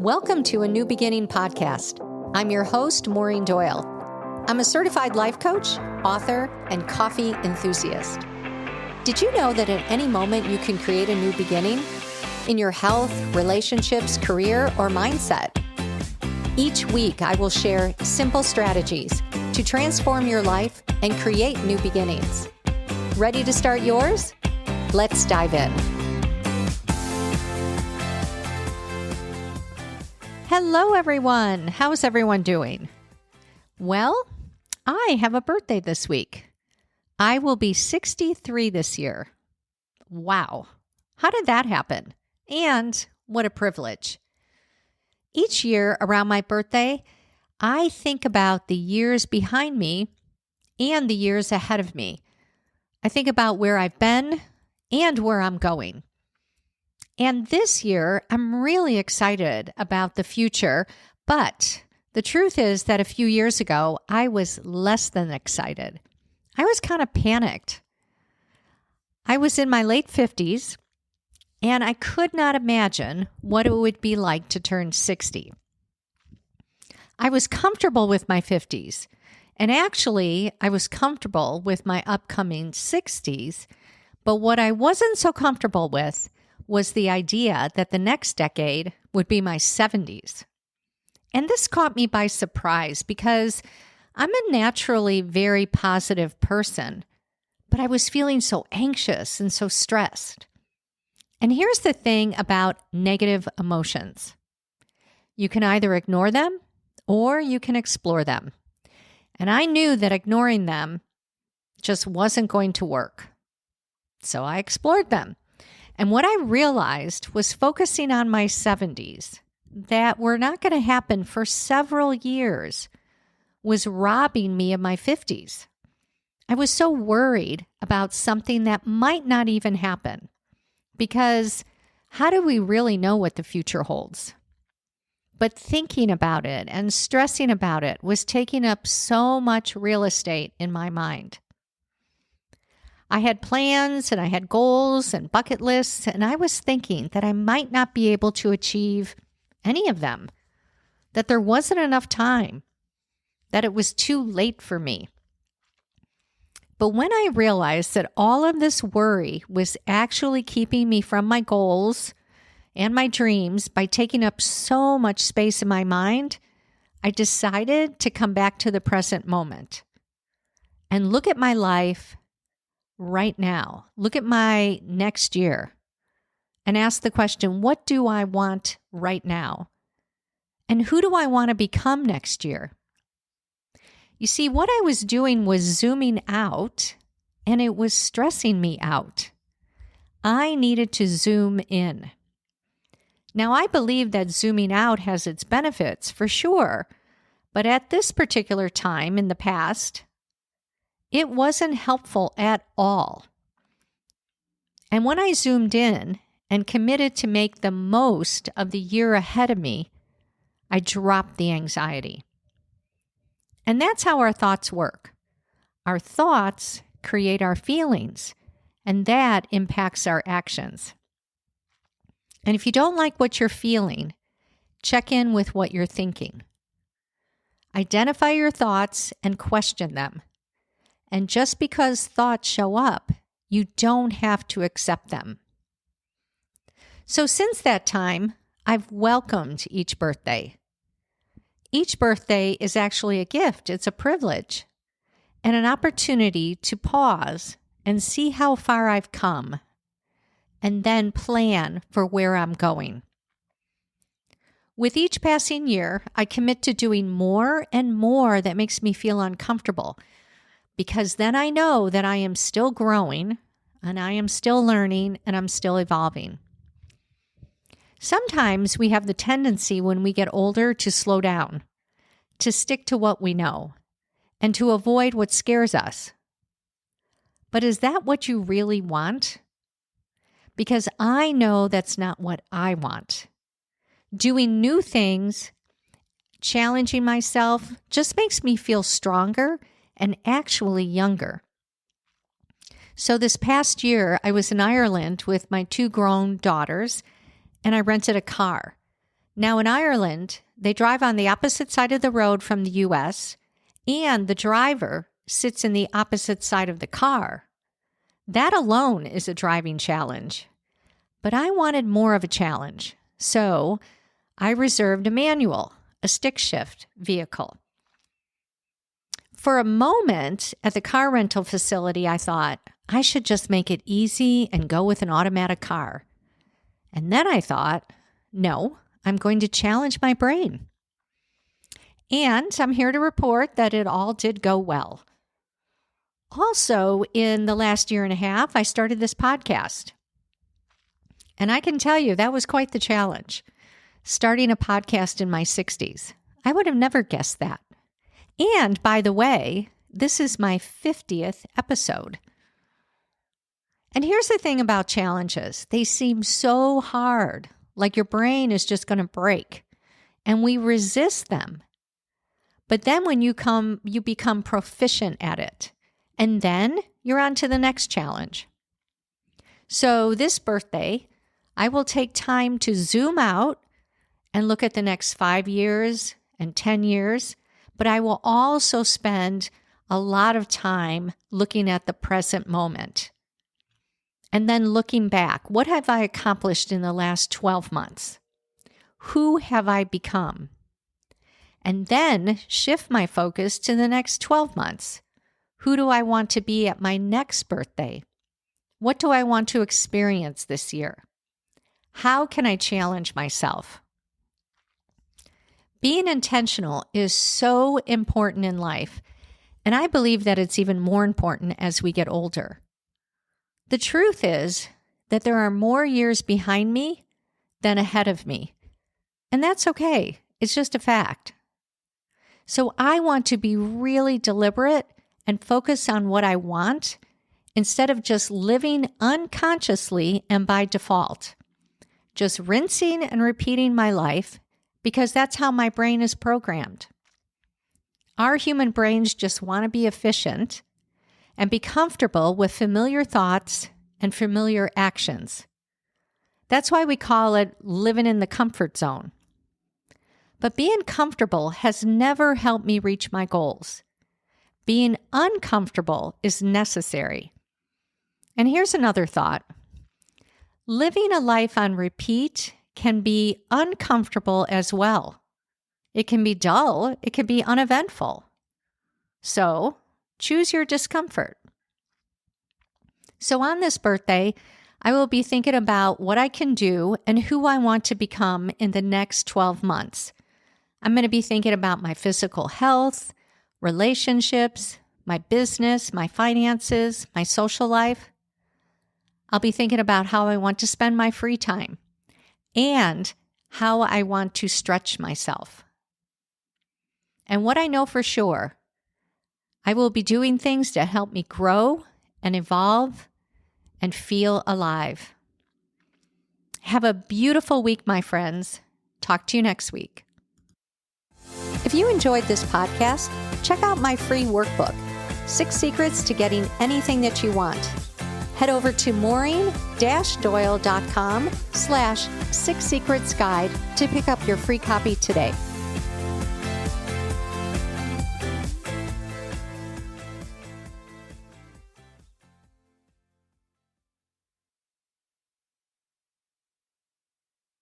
Welcome to a New Beginning podcast. I'm your host, Maureen Doyle. I'm a certified life coach, author, and coffee enthusiast. Did you know that at any moment you can create a new beginning in your health, relationships, career, or mindset? Each week, I will share simple strategies to transform your life and create new beginnings. Ready to start yours? Let's dive in. Hello, everyone. How's everyone doing? Well, I have a birthday this week. I will be 63 this year. Wow. How did that happen? And what a privilege. Each year around my birthday, I think about the years behind me and the years ahead of me. I think about where I've been and where I'm going. And this year, I'm really excited about the future, but the truth is that a few years ago, I was less than excited. I was kind of panicked. I was in my late 50s, and I could not imagine what it would be like to turn 60. I was comfortable with my 50s, and actually, I was comfortable with my upcoming 60s, but what I wasn't so comfortable with was the idea that the next decade would be my 70s. And this caught me by surprise because I'm a naturally very positive person, but I was feeling so anxious and so stressed. And here's the thing about negative emotions. You can either ignore them or you can explore them. And I knew that ignoring them just wasn't going to work. So I explored them. And what I realized was focusing on my 70s, that were not going to happen for several years, was robbing me of my 50s. I was so worried about something that might not even happen, because how do we really know what the future holds? But thinking about it and stressing about it was taking up so much real estate in my mind. I had plans and I had goals and bucket lists, and I was thinking that I might not be able to achieve any of them, that there wasn't enough time, that it was too late for me. But when I realized that all of this worry was actually keeping me from my goals and my dreams by taking up so much space in my mind, I decided to come back to the present moment and look at my life right now. Look at my next year and ask the question, what do I want right now? And who do I want to become next year? You see, what I was doing was zooming out, and it was stressing me out. I needed to zoom in. Now, I believe that zooming out has its benefits, for sure, but at this particular time in the past, it wasn't helpful at all. And when I zoomed in and committed to make the most of the year ahead of me, I dropped the anxiety. And that's how our thoughts work. Our thoughts create our feelings, and that impacts our actions. And if you don't like what you're feeling, check in with what you're thinking. Identify your thoughts and question them. And just because thoughts show up, you don't have to accept them. So since that time, I've welcomed each birthday. Each birthday is actually a gift. It's a privilege and an opportunity to pause and see how far I've come and then plan for where I'm going. With each passing year, I commit to doing more and more that makes me feel uncomfortable, because then I know that I am still growing and I am still learning and I'm still evolving. Sometimes we have the tendency when we get older to slow down, to stick to what we know, and to avoid what scares us. But is that what you really want? Because I know that's not what I want. Doing new things, challenging myself, just makes me feel stronger and actually younger. So this past year, I was in Ireland with my 2 grown daughters, and I rented a car. Now in Ireland, they drive on the opposite side of the road from the US, and the driver sits in the opposite side of the car. That alone is a driving challenge. But I wanted more of a challenge, so I reserved a manual, a stick shift vehicle. For a moment at the car rental facility, I thought, I should just make it easy and go with an automatic car. And then I thought, no, I'm going to challenge my brain. And I'm here to report that it all did go well. Also, in the last year and a half, I started this podcast. And I can tell you that was quite the challenge, starting a podcast in my 60s. I would have never guessed that. And by the way, this is my 50th episode. And here's the thing about challenges. They seem so hard, like your brain is just going to break, and we resist them. But then when you become proficient at it, and then you're on to the next challenge. So this birthday, I will take time to zoom out and look at the next 5 years and 10 years, but I will also spend a lot of time looking at the present moment. And then looking back, what have I accomplished in the last 12 months? Who have I become? And then shift my focus to the next 12 months. Who do I want to be at my next birthday? What do I want to experience this year? How can I challenge myself? Being intentional is so important in life, and I believe that it's even more important as we get older. The truth is that there are more years behind me than ahead of me, and that's okay. It's just a fact. So I want to be really deliberate and focus on what I want instead of just living unconsciously and by default, just rinsing and repeating my life because that's how my brain is programmed. Our human brains just want to be efficient and be comfortable with familiar thoughts and familiar actions. That's why we call it living in the comfort zone. But being comfortable has never helped me reach my goals. Being uncomfortable is necessary. And here's another thought. Living a life on repeat can be uncomfortable as well. It can be dull. It can be uneventful. So choose your discomfort. So on this birthday, I will be thinking about what I can do and who I want to become in the next 12 months. I'm going to be thinking about my physical health, relationships, my business, my finances, my social life. I'll be thinking about how I want to spend my free time and how I want to stretch myself. And what I know for sure, I will be doing things to help me grow and evolve and feel alive. Have a beautiful week, my friends. Talk to you next week. If you enjoyed this podcast, check out my free workbook, 6 Secrets to Getting Anything That You Want. Head over to maureen-doyle.com/6secretsguide to pick up your free copy today.